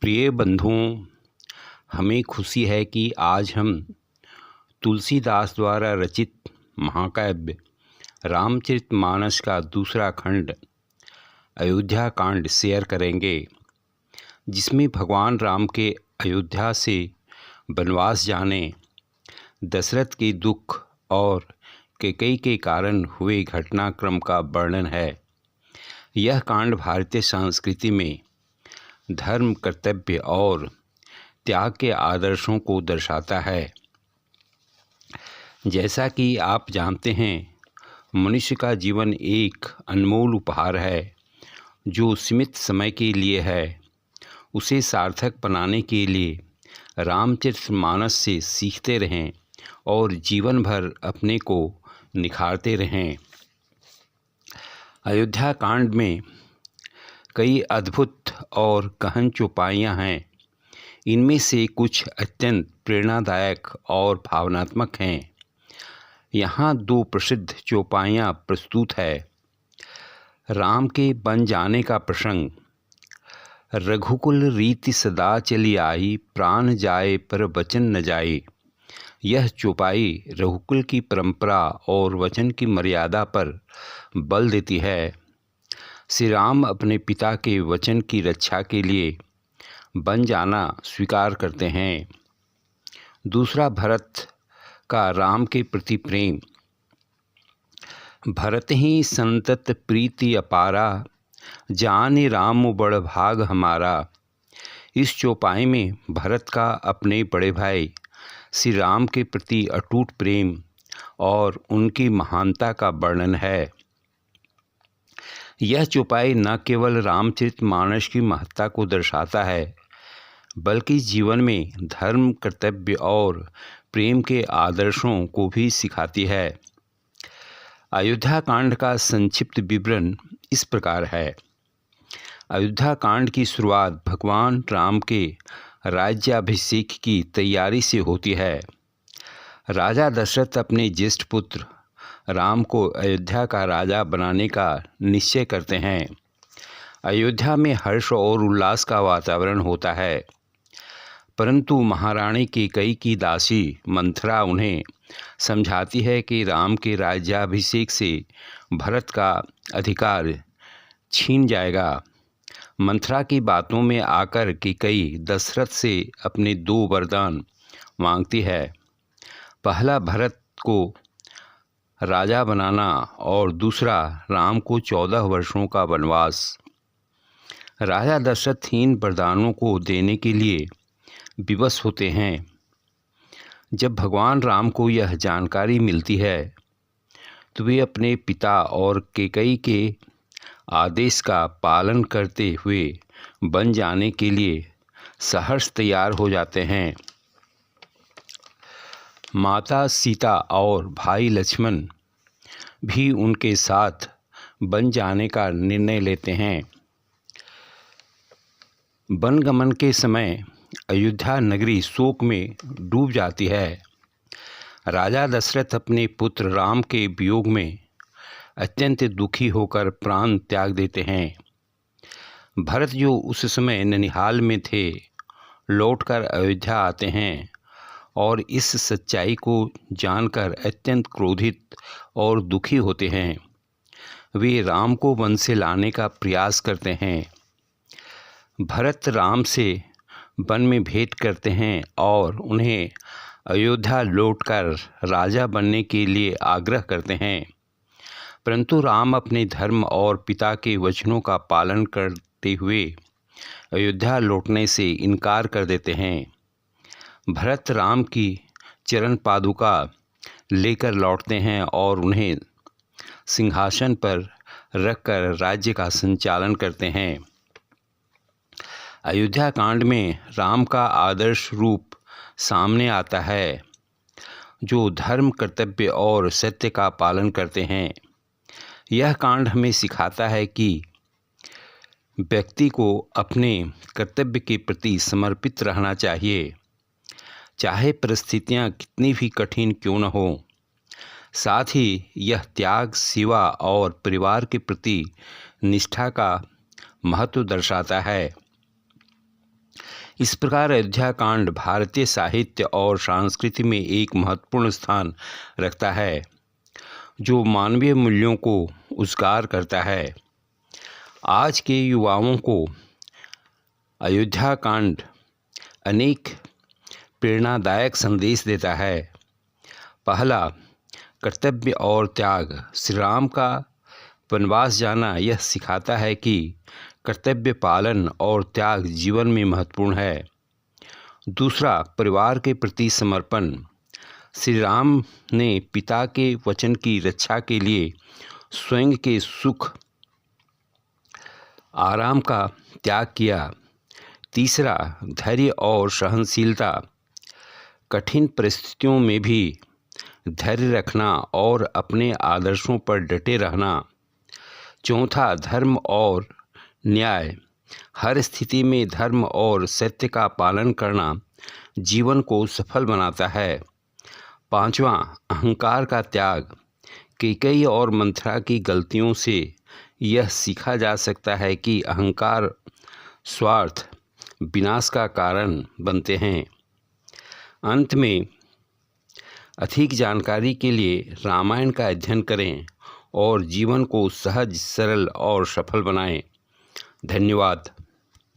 प्रिय बंधुओं, हमें खुशी है कि आज हम तुलसीदास द्वारा रचित महाकाव्य रामचरितमानस का दूसरा खंड अयोध्या कांड शेयर करेंगे, जिसमें भगवान राम के अयोध्या से वनवास जाने, दशरथ के दुख और कैकेयी के कारण हुए घटनाक्रम का वर्णन है। यह कांड भारतीय संस्कृति में धर्म, कर्तव्य और त्याग के आदर्शों को दर्शाता है। जैसा कि आप जानते हैं, मनुष्य का जीवन एक अनमोल उपहार है जो सीमित समय के लिए है। उसे सार्थक बनाने के लिए रामचरितमानस से सीखते रहें और जीवन भर अपने को निखारते रहें। अयोध्या कांड में कई अद्भुत और गहन चौपाइयाँ हैं। इनमें से कुछ अत्यंत प्रेरणादायक और भावनात्मक हैं। यहाँ दो प्रसिद्ध चौपाइयाँ प्रस्तुत है। राम के बन जाने का प्रसंग। रघुकुल रीति सदा चली आई, प्राण जाए पर वचन न जाए। यह चौपाई रघुकुल की परंपरा और वचन की मर्यादा पर बल देती है। श्री राम अपने पिता के वचन की रक्षा के लिए बन जाना स्वीकार करते हैं। दूसरा, भरत का राम के प्रति प्रेम। भरत ही संतत प्रीति अपारा, जाने राम बड़ भाग हमारा। इस चौपाई में भरत का अपने बड़े भाई श्री राम के प्रति अटूट प्रेम और उनकी महानता का वर्णन है। यह चौपाई न केवल रामचरितमानस की महत्ता को दर्शाता है, बल्कि जीवन में धर्म, कर्तव्य और प्रेम के आदर्शों को भी सिखाती है। अयोध्या कांड का संक्षिप्त विवरण इस प्रकार है। अयोध्या कांड की शुरुआत भगवान राम के राज्याभिषेक की तैयारी से होती है। राजा दशरथ अपने ज्येष्ठ पुत्र राम को अयोध्या का राजा बनाने का निश्चय करते हैं। अयोध्या में हर्ष और उल्लास का वातावरण होता है, परंतु महारानी कैकेयी की दासी मंथरा उन्हें समझाती है कि राम के राज्याभिषेक से भरत का अधिकार छीन जाएगा। मंथरा की बातों में आकर कैकेयी दशरथ से अपने दो वरदान मांगती है। पहला, भरत को राजा बनाना और दूसरा, राम को 14 वर्षों का वनवास। राजा दशरथ इन वरदानों को देने के लिए विवश होते हैं। जब भगवान राम को यह जानकारी मिलती है तो वे अपने पिता और कैकेयी के आदेश का पालन करते हुए बन जाने के लिए सहर्ष तैयार हो जाते हैं। माता सीता और भाई लक्ष्मण भी उनके साथ बन जाने का निर्णय लेते हैं। वनगमन के समय अयोध्या नगरी शोक में डूब जाती है। राजा दशरथ अपने पुत्र राम के वियोग में अत्यंत दुखी होकर प्राण त्याग देते हैं। भरत, जो उस समय ननिहाल में थे, लौटकर अयोध्या आते हैं और इस सच्चाई को जानकर अत्यंत क्रोधित और दुखी होते हैं। वे राम को वन से लाने का प्रयास करते हैं। भरत राम से वन में भेंट करते हैं और उन्हें अयोध्या लौटकर राजा बनने के लिए आग्रह करते हैं, परंतु राम अपने धर्म और पिता के वचनों का पालन करते हुए अयोध्या लौटने से इनकार कर देते हैं। भरत राम की चरण पादुका लेकर लौटते हैं और उन्हें सिंहासन पर रखकर राज्य का संचालन करते हैं। अयोध्या कांड में राम का आदर्श रूप सामने आता है, जो धर्म, कर्तव्य और सत्य का पालन करते हैं। यह कांड हमें सिखाता है कि व्यक्ति को अपने कर्तव्य के प्रति समर्पित रहना चाहिए, चाहे परिस्थितियां कितनी भी कठिन क्यों न हो। साथ ही यह त्याग, सेवा और परिवार के प्रति निष्ठा का महत्व दर्शाता है। इस प्रकार अयोध्या कांड भारतीय साहित्य और संस्कृति में एक महत्वपूर्ण स्थान रखता है, जो मानवीय मूल्यों को उजागर करता है। आज के युवाओं को अयोध्या कांड अनेक प्रेरणादायक संदेश देता है। पहला, कर्तव्य और त्याग। श्री राम का वनवास जाना यह सिखाता है कि कर्तव्य पालन और त्याग जीवन में महत्वपूर्ण है। दूसरा, परिवार के प्रति समर्पण। श्री राम ने पिता के वचन की रक्षा के लिए स्वयं के सुख आराम का त्याग किया। तीसरा, धैर्य और सहनशीलता। कठिन परिस्थितियों में भी धैर्य रखना और अपने आदर्शों पर डटे रहना। चौथा, धर्म और न्याय। हर स्थिति में धर्म और सत्य का पालन करना जीवन को सफल बनाता है। पांचवा, अहंकार का त्याग। कैकेयी और मंथरा की गलतियों से यह सीखा जा सकता है कि अहंकार, स्वार्थ विनाश का कारण बनते हैं। अंत में, अधिक जानकारी के लिए रामायण का अध्ययन करें और जीवन को सहज, सरल और सफल बनाएं। धन्यवाद।